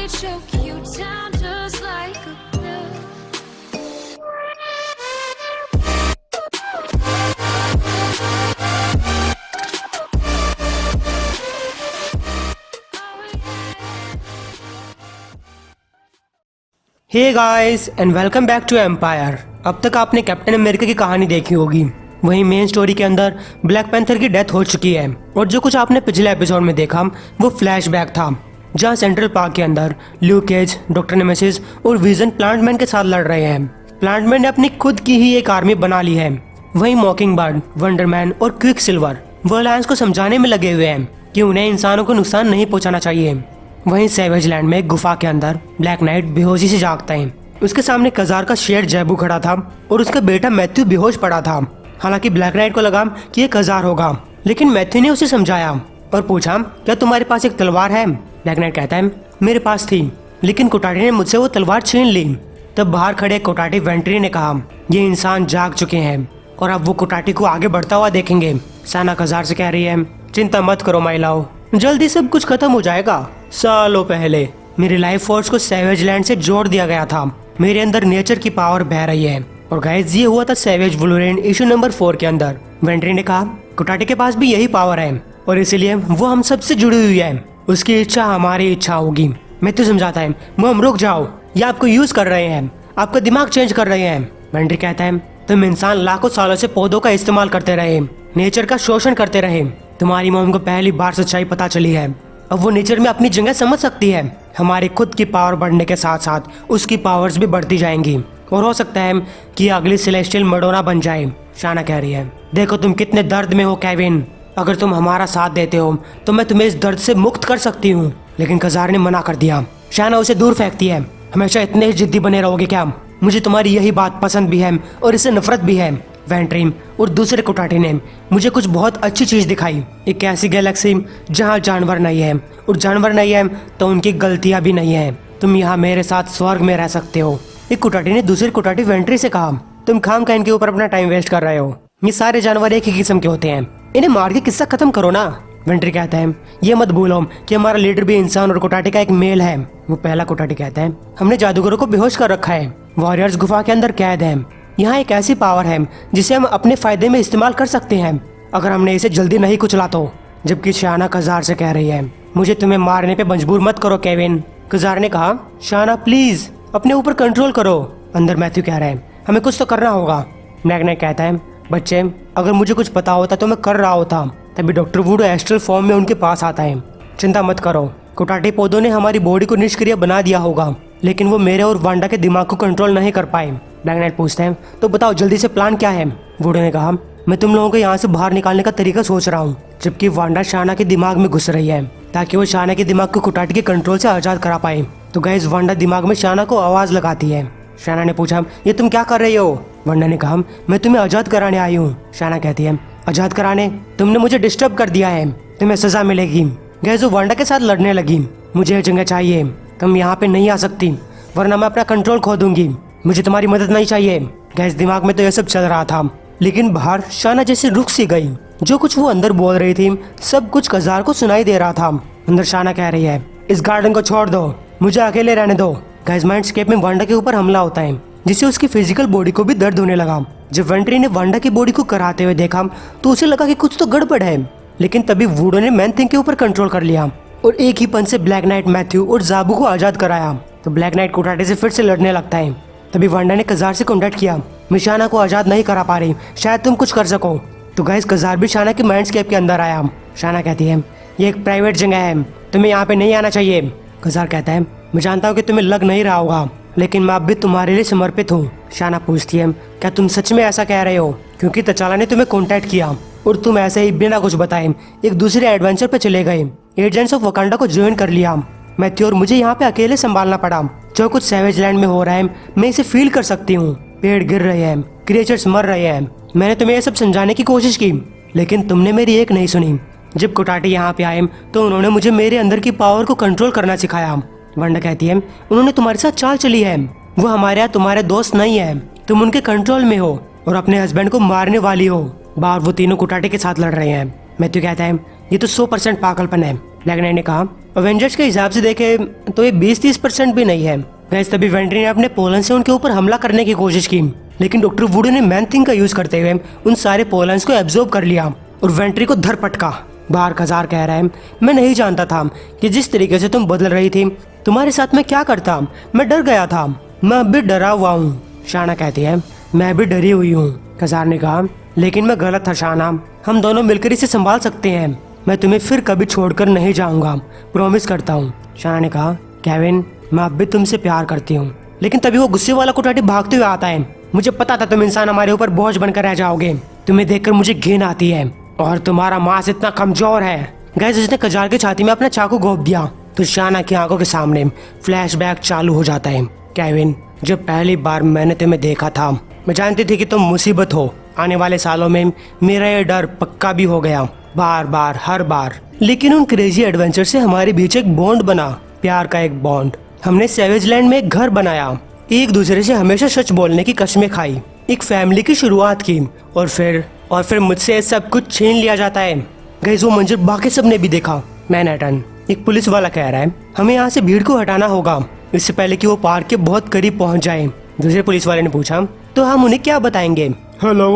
choke you down just like a pill. Hey guys and welcome back to Empire. अब तक आपने captain America की कहानी देखी होगी। वहीं मेन स्टोरी के अंदर ब्लैक पैंथर की डेथ हो चुकी है और जो कुछ आपने पिछले एपिसोड में देखा वो फ्लैशबैक था, जहां सेंट्रल पार्क के अंदर ल्यूक केज, डॉक्टर नेमेसिस और विजन प्लांटमैन के साथ लड़ रहे हैं। प्लांटमैन ने अपनी खुद की ही एक आर्मी बना ली है। वहीं मॉकिंगबर्ड, वंडरमैन और क्विक सिल्वर वो अलायंस को समझाने में लगे हुए हैं कि उन्हें इंसानों को नुकसान नहीं पहुंचाना चाहिए। वहीं सैवेज लैंड में एक गुफा के अंदर ब्लैक नाइट बेहोशी से जागता है। उसके सामने कजार का शेर जैबू खड़ा था और उसका बेटा मैथ्यू बेहोश पड़ा था। हालांकि ब्लैक नाइट को लगा कि ये कजार होगा, लेकिन मैथ्यू ने उसे समझाया और पूछा, क्या तुम्हारे पास एक तलवार है? ब्लैक नाइट कहता है, मेरे पास थी, लेकिन कोटाटी ने मुझसे वो तलवार छीन ली। तब बाहर खड़े कोटाटी वेंट्री ने कहा, ये इंसान जाग चुके हैं और अब वो कोटाटी को आगे बढ़ता हुआ देखेंगे। साना कजार से कह रही है, चिंता मत करो माइलाओ, जल्दी सब कुछ खत्म हो जाएगा। सालों पहले मेरी लाइफ फोर्स को सैवेज लैंड से जोड़ दिया गया था। मेरे अंदर नेचर की पावर बह रही है। और गाइस, ये हुआ था सैवेज वुल्वरीन इशू नंबर 4 के अंदर। वेंट्री ने कहा, कोटाटी के पास भी यही पावर है और इसीलिए वो हम सबसे जुड़ी हुई है। उसकी इच्छा हमारी इच्छा होगी। मैथ्यू समझाता है, मोम रुक जाओ, ये आपको यूज कर रहे हैं, आपका दिमाग चेंज कर रहे हैं। वेंट्री कहता है, तुम इंसान लाखों सालों से पौधों का इस्तेमाल करते रहे, नेचर का शोषण करते रहे। तुम्हारी मोम को पहली बार सच्चाई पता चली है। अब वो नेचर में अपनी जगह समझ सकती है। हमारी खुद की पावर बढ़ने के साथ साथ उसकी पावर्स भी बढ़ती जाएंगी और हो सकता है कि अगली सेलेस्टियल मडोना बन जाए। शाना कह रही है, देखो तुम कितने दर्द में हो केविन, अगर तुम हमारा साथ देते हो तो मैं तुम्हें इस दर्द से मुक्त कर सकती हूँ। लेकिन कजार ने मना कर दिया। शाना उसे दूर फेंकती है, हमेशा इतने ही जिद्दी बने रहोगे क्या? मुझे तुम्हारी यही बात पसंद भी है और इससे नफरत भी है। वेंट्री और दूसरे कोटाटी ने मुझे कुछ बहुत अच्छी चीज दिखाई, एक ऐसी गैलेक्सी जहाँ जानवर नहीं है, और जानवर नहीं है तो उनकी गलतियाँ भी नहीं है। तुम यहाँ मेरे साथ स्वर्ग में रह सकते हो। एक कोटाटी ने दूसरे कोटाटी वेंट्री से कहा, तुम खामखा इनके ऊपर अपना टाइम वेस्ट कर रहे हो। ये सारे जानवर एक ही किस्म के होते हैं, इन्हें मार के किस्सा खत्म करो ना। वेंट्री कहता है, ये मत भूलो कि हमारा लीडर भी इंसान और कोटाटी का एक मेल है। वो पहला कोटाटी कहता है, हमने जादूगरों को बेहोश कर रखा है, वॉरियर्स गुफा के अंदर कैद है। यहाँ एक ऐसी पावर है जिसे हम अपने फायदे में इस्तेमाल कर सकते हैं अगर हमने इसे जल्दी नहीं कुचला तो। जबकि शाना कजार से कह रही है, मुझे तुम्हें मारने पे मजबूर मत करो केविन। कजार ने कहा, शाना प्लीज अपने ऊपर कंट्रोल करो। अंदर मैथ्यू कह रहे हैं, हमें कुछ तो करना होगा। मैग ने कहता है, बच्चे अगर मुझे कुछ पता होता तो मैं कर रहा होता। तभी डॉक्टर वुड एस्ट्रल फॉर्म में उनके पास आता है। चिंता मत करो, कोटाटी पौधों ने हमारी बॉडी को निष्क्रिय बना दिया होगा, लेकिन वो मेरे और वांडा के दिमाग को कंट्रोल नहीं कर पाए। ब्लैक नाइट पूछते हैं, तो बताओ जल्दी से प्लान क्या है? वुड ने कहा, मैं तुम लोगों को यहाँ से बाहर निकालने का तरीका सोच रहा हूँ। जबकि वांडा शाना के दिमाग में घुस रही है ताकि वो शाना के दिमाग को कोटाटी के कंट्रोल से आजाद करा पाए। तो गाइस, वांडा दिमाग में शाना को आवाज लगाती है। शाना ने पूछा, ये तुम क्या कर रही हो? वांडा ने कहा, मैं तुम्हें आजाद कराने आई हूँ। शाना कहती है, आजाद कराने? तुमने मुझे डिस्टर्ब कर दिया है, तुम्हें सजा मिलेगी। गाइस, वो वांडा के साथ लड़ने लगी। मुझे ये जगह चाहिए, तुम यहाँ पे नहीं आ सकती वरना मैं अपना कंट्रोल खो दूंगी। मुझे तुम्हारी मदद नहीं चाहिए। गैस, दिमाग में तो यह सब चल रहा था, लेकिन बाहर शाना जैसे रुक सी गई। जो कुछ वो अंदर बोल रही थी सब कुछ कजार को सुनाई दे रहा था। अंदर शाना कह रही है, इस गार्डन को छोड़ दो, मुझे अकेले रहने दो। गैस, माइंडस्केप में वांडा के ऊपर हमला होता है जिससे उसकी फिजिकल बॉडी को भी दर्द होने लगा। जब वेंट्री ने वांडा की बॉडी को कराते हुए देखा तो उसे लगा कि कुछ तो गड़बड़ है, लेकिन तभी वुडो ने मैन थिंग के ऊपर कंट्रोल कर लिया और एक ही पंच से ब्लैक नाइट, मैथ्यू और जाबू को आजाद कराया। तो ब्लैक नाइट कोटाटी से फिर से लड़ने लगता है। तभी वांडा ने कजार से कॉन्टेक्ट किया, मैं शाना को आजाद नहीं करा पा रही, शायद तुम कुछ कर सको। तो गाइस, कजार भी शाना के माइंडस्केप के अंदर आया। शाना कहती है, ये एक प्राइवेट जगह है, तुम्हें यहाँ पे नहीं आना चाहिए। कजार कहता है, मैं जानता हूँ कि तुम्हें लग नहीं रहा होगा, लेकिन मैं अब भी तुम्हारे लिए समर्पित हूँ। शाना पूछती है, क्या तुम सच में ऐसा कह रहे हो? क्योंकि तचाला ने तुम्हें कॉन्टेक्ट किया और तुम ऐसे ही बिना कुछ बताए एक दूसरे एडवेंचर पे चले गए, एजेंट्स ऑफ वकांडा को ज्वाइन कर लिया। मैथ्यू और मुझे यहाँ पे अकेले संभालना पड़ा। जो कुछ सैवेज लैंड में हो रहा है मैं इसे फील कर सकती हूँ। पेड़ गिर रहे हैं, क्रिएचर्स मर रहे हैं। मैंने तुम्हें ये सब समझाने की कोशिश की, लेकिन तुमने मेरी एक नहीं सुनी। जब कोटाटी यहाँ पे आए तो उन्होंने मुझे मेरे अंदर की पावर को कंट्रोल करना सिखाया। वांडा कहती है, उन्होंने तुम्हारे साथ चाल चली है, वो हमारे यहाँ तुम्हारे दोस्त नहीं है, तुम उनके कंट्रोल में हो और अपने हस्बैंड को मारने वाली हो। बाहर वो तीनों कोटाटी के साथ लड़ रहे हैं। मैं तो कहता है ये तो 100% पागलपन है। ब्लैक नाइट ने कहा अवेंजर्स के हिसाब से देखे तो ये 20-30% भी नहीं है। गैस तभी वेंट्री ने अपने पोलन से उनके ऊपर हमला करने की कोशिश की, लेकिन डॉक्टर वुड ने मैन थिंग का यूज करते हुए उन सारे पोलन्स को एब्जॉर्ब कर लिया और वेंट्री को धर पटका। बाहर खजार कह रहा है मैं नहीं जानता था कि जिस तरीके से तुम बदल रही थी तुम्हारे साथ मैं क्या करता, मैं डर गया था, मैं अब भी डरा हुआ हूँ। शाना कहती है मैं भी डरी हुई हूँ। खजार ने कहा लेकिन मैं गलत था शाना, हम दोनों मिलकर इसे संभाल सकते हैं, मैं तुम्हें फिर कभी छोड़कर नहीं जाऊंगा, प्रॉमिस करता हूँ। शाना ने कहा केविन मैं अब भी तुमसे प्यार करती हूँ। लेकिन तभी वो गुस्से वाला कुटाटी भागते हुए आता है। मुझे पता था तुम इंसान हमारे ऊपर बोझ बनकर रह जाओगे, तुम्हें देखकर मुझे घिन आती है और तुम्हारा मांस इतना कमजोर है। गैस उसने खजार की छाती में अपना चाकू घोंप दिया तो शाना की आंखों के सामने फ्लैशबैक चालू हो जाता है। केविन जब पहली बार मैंने तुम्हें देखा था मैं जानती थी कि तुम मुसीबत हो, आने वाले सालों में मेरा ये डर पक्का भी हो गया, बार बार हर बार। लेकिन उन क्रेजी एडवेंचर से हमारे बीच एक बॉन्ड बना, प्यार का एक बॉन्ड। हमने सैवेज लैंड में एक घर बनाया, एक दूसरे से हमेशा सच बोलने की कस्में खाई, एक फैमिली की शुरुआत की और फिर मुझसे सब कुछ छीन लिया जाता है। गाइस वो मंजर बाकी सब ने भी देखा। मैनहट्टन एक पुलिस वाला कह रहा है हमें यहाँ से भीड़ को हटाना होगा इससे पहले कि वो पार्क के बहुत करीब पहुँच जाए। दूसरे पुलिस वाले ने पूछा तो हम उन्हें क्या बताएंगे। हेलो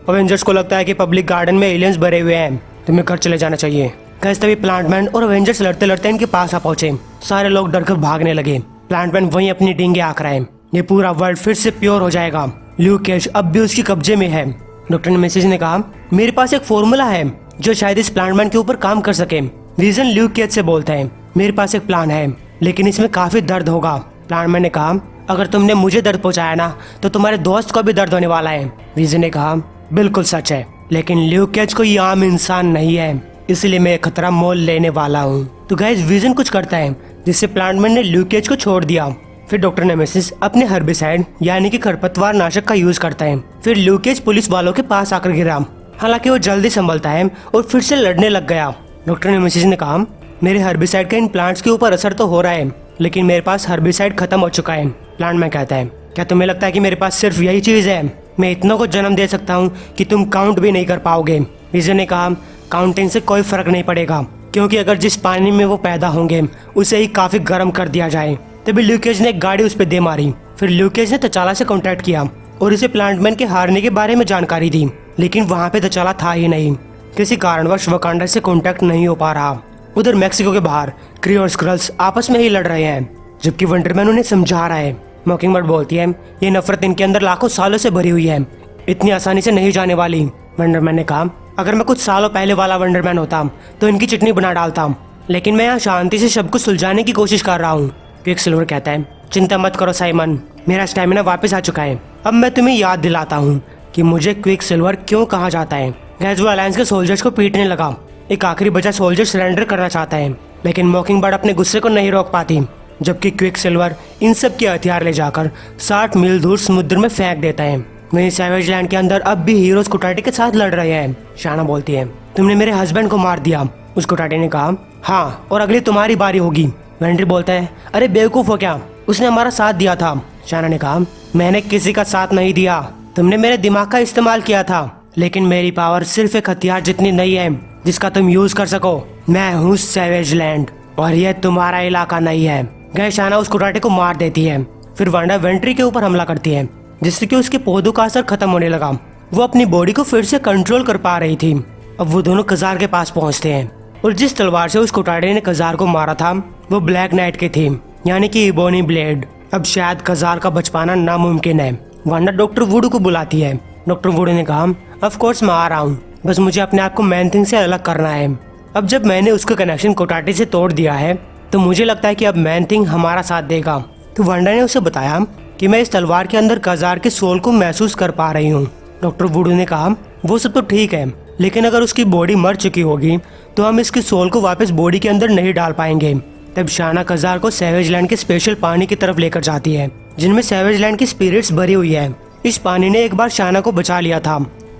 अवेंजर्स को लगता है कि पब्लिक गार्डन में एलियंस भरे हुए हैं, तुम्हें घर चले जाना चाहिए। गाइस तभी प्लांटमैन और अवेंजर्स लड़ते लड़ते इनके पास आ पहुंचे। सारे लोग डरकर भागने लगे। प्लांटमैन वहीं अपनी डींगे आंक रहा है, ये पूरा वर्ल्ड फिर से प्योर हो जाएगा, ल्यूक केज अब भी उसके कब्जे में है। डॉक्टर नेमेसिस ने कहा मेरे पास एक फॉर्मूला है जो शायद इस प्लांटमैन के ऊपर काम कर सके। रीजन ल्यूक केज से बोलता है मेरे पास एक प्लान है लेकिन इसमें काफी दर्द होगा। प्लांटमैन ने कहा अगर तुमने मुझे दर्द पहुंचाया ना तो तुम्हारे दोस्त को भी दर्द होने वाला है। रीजन ने कहा बिल्कुल सच है, लेकिन ल्यूक केज को ये आम इंसान नहीं है, इसलिए मैं खतरा मोल लेने वाला हूँ। तो गाइस विजन कुछ करता है जिससे प्लांटमैन ने ल्यूक केज को छोड़ दिया। फिर डॉक्टर नेमेसिस अपने हर्बिसाइड यानी कि खरपतवार नाशक का यूज करता है। फिर ल्यूक केज पुलिस वालों के पास आकर गिरा, हालांकि वो जल्दी संभलता है और फिर से लड़ने लग गया। डॉक्टर नेमेसिस ने कहा मेरे हर्बिसाइड का इन प्लांट्स के ऊपर असर तो हो रहा है लेकिन मेरे पास हर्बिसाइड खत्म हो चुका है। प्लांट में कहता है क्या तुम्हें लगता है कि मेरे पास सिर्फ यही चीज है, मैं इतनों को जन्म दे सकता हूँ कि तुम काउंट भी नहीं कर पाओगे। रीजन ने कहा काउंटिंग से कोई फर्क नहीं पड़ेगा क्योंकि अगर जिस पानी में वो पैदा होंगे उसे ही काफी गर्म कर दिया जाए। तभी ल्यूकेज ने एक गाड़ी उस पर दे मारी। फिर ल्यूकेज ने तचाला से कांटेक्ट किया और इसे प्लांटमैन के हारने के बारे में जानकारी दी, लेकिन वहाँ पे तचाला था ही नहीं, किसी कारणवश वकांडा से कांटेक्ट नहीं हो पा रहा। उधर मैक्सिको के बाहर क्री और स्क्रल्स आपस में ही लड़ रहे हैं जबकि वंडरमैन उन्हें समझा रहा है। मॉकिंगबर्ड बोलती है ये नफरत इनके अंदर लाखों सालों से भरी हुई है, इतनी आसानी से नहीं जाने वाली। वंडरमैन ने कहा अगर मैं कुछ सालों पहले वाला वंडरमैन होता तो इनकी चिटनी बना डालता, लेकिन मैं यहाँ शांति से सब कुछ सुलझाने की कोशिश कर रहा हूँ। क्विकसिल्वर कहता है चिंता मत करो साइमन, मेरा स्टैमिना वापस आ चुका है, अब मैं तुम्हें याद दिलाता हूँ कि मुझे क्विकसिल्वर क्यों कहा जाता है। गैस वो अलायंस के सोल्जर्स को पीटने लगा। एक आखिरी बचा सोल्जर सरेंडर करना चाहता है लेकिन मॉकिंगबर्ड अपने गुस्से को नहीं रोक पाती, जबकि क्विकसिल्वर इन सब के हथियार ले जाकर 60 मील दूर समुद्र में फेंक देता है। वहीं सैवेज लैंड के अंदर अब भी हीरोज कुटाटी के साथ लड़ रहे हैं। शाना बोलती है तुमने मेरे हस्बैंड को मार दिया। उस कुटाटी ने कहा हाँ और अगली तुम्हारी बारी होगी। वेंट्री बोलता है अरे बेवकूफ हो क्या, उसने हमारा साथ दिया था। शाना ने कहा मैंने किसी का साथ नहीं दिया, तुमने मेरे दिमाग का इस्तेमाल किया था, लेकिन मेरी पावर सिर्फ एक हथियार जितनी नहीं है जिसका तुम यूज कर सको। मैं हूँ सैवेज लैंड और यह तुम्हारा इलाका नहीं है। गए शाना उस कुटाटे को मार देती है। फिर वांडा वेंट्री के ऊपर हमला करती है जिससे कि उसके पौधों का असर खत्म होने लगा। वो अपनी बॉडी को फिर से कंट्रोल कर पा रही थी। अब वो दोनों कजार के पास पहुंचते हैं और जिस तलवार से उस कुटाटे ने कजार को मारा था वो ब्लैक नाइट की थी, यानी कि इबोनी ब्लेड। अब शायद कजार का बच पाना नामुमकिन है। वांडा डॉक्टर वुड को बुलाती है। डॉक्टर वुड ने कहा ऑफ कोर्स मैं आ रहा हूँ, बस मुझे अपने आप को मैन थिंग से अलग करना है। अब जब मैंने उसका कनेक्शन कोटाटे से तोड़ दिया है तो मुझे लगता है कि अब मैन थिंग हमारा साथ देगा। तो वांडा ने उसे बताया कि मैं इस तलवार के अंदर कजार के सोल को महसूस कर पा रही हूँ। डॉक्टर वुड ने कहा वो सब तो ठीक है, लेकिन अगर उसकी बॉडी मर चुकी होगी तो हम इसकी सोल को वापस बॉडी के अंदर नहीं डाल पाएंगे। तब शाना कजार को सैवेज लैंड के स्पेशल पानी की तरफ लेकर जाती है जिनमें सैवेज लैंड की स्पिरिट्स भरी हुई है। इस पानी ने एक बार शाना को बचा लिया था,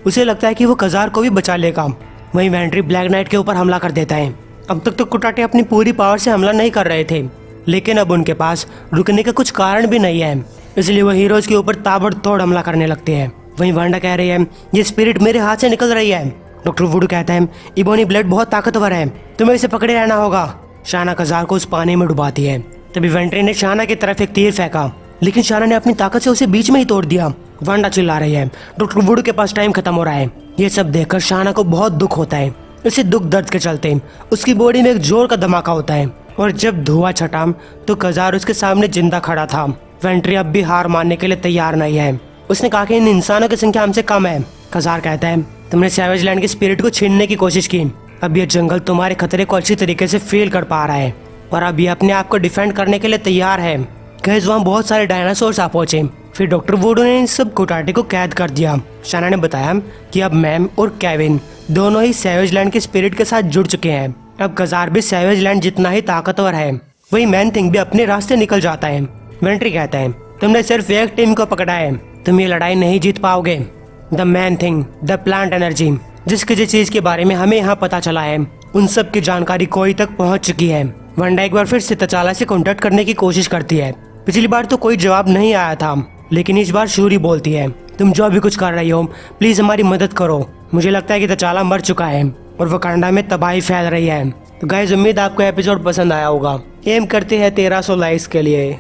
उसे लगता है कि वो कजार को भी बचा लेगा। वहीं वेंट्री ब्लैक नाइट के ऊपर हमला कर देता है। अब तक तो कुटाटे अपनी पूरी पावर से हमला नहीं कर रहे थे, लेकिन अब उनके पास रुकने का कुछ कारण भी नहीं है, इसलिए वो हीरोज के ऊपर ताबड़तोड़ हमला करने लगते हैं। वहीं वांडा कह रही है ये स्पिरिट मेरे हाथ से निकल रही है, डॉक्टर वुड कहता है इबोनी ब्लेड बहुत ताकतवर है, तुम्हें इसे पकड़े रहना होगा। शाना कजार को उस पानी में डुबाती है। तभी वेंट्री ने शाना की तरफ एक तीर फेंका, लेकिन शाना ने अपनी ताकत से उसे बीच में ही तोड़ दिया। वांडा चिल्ला रही है, डॉक्टर वुड के पास टाइम खत्म हो रहा है। ये सब देखकर शाना को बहुत दुख होता है। इसे दुख दर्द के चलते उसकी बॉडी में एक जोर का धमाका होता है और जब धुआं छटा तो कजार उसके सामने जिंदा खड़ा था। वेंट्री अब भी हार मानने के लिए तैयार नहीं है। उसने कहा कि इन इंसानों की संख्या हमसे कम है। कजार कहता है तुमने सैवेज लैंड की स्पिरिट को छीनने की कोशिश की, अब ये जंगल तुम्हारे खतरे को अच्छी तरीके से फील कर पा रहा है और अब ये अपने आप को डिफेंड करने के लिए तैयार है। गैस वहाँ बहुत सारे डायनासोर्स आ पहुंचे। फिर डॉक्टर वुड ने इन सब कुटाटे को कैद कर दिया। शाना ने बताया कि अब मैम और केविन दोनों ही सैवेज लैंड के स्पिरिट के साथ जुड़ चुके हैं। अब कजार भी सैवेज लैंड जितना ही ताकतवर है। वही मैन थिंग भी अपने रास्ते निकल जाता है। वेंट्री कहता है तुमने सिर्फ एक टीम को पकड़ा है, तुम ये लड़ाई नहीं जीत पाओगे। The man thing, the plant energy, जिस चीज के बारे में हमें यहाँ पता चला है उन सब की जानकारी कोई तक पहुँच चुकी है। वांडा एक बार फिर से तचाला से कॉन्टेक्ट करने की कोशिश करती है। पिछली बार तो कोई जवाब नहीं आया था, लेकिन इस बार शूरी बोलती है तुम जो भी कुछ कर रही हो प्लीज हमारी मदद करो। मुझे लगता है कि तचाला मर चुका है और वकांडा में तबाही फैल रही है। तो गाइस उम्मीद आपको एपिसोड पसंद आया होगा। एम करते हैं 1300 लाइक्स के लिए।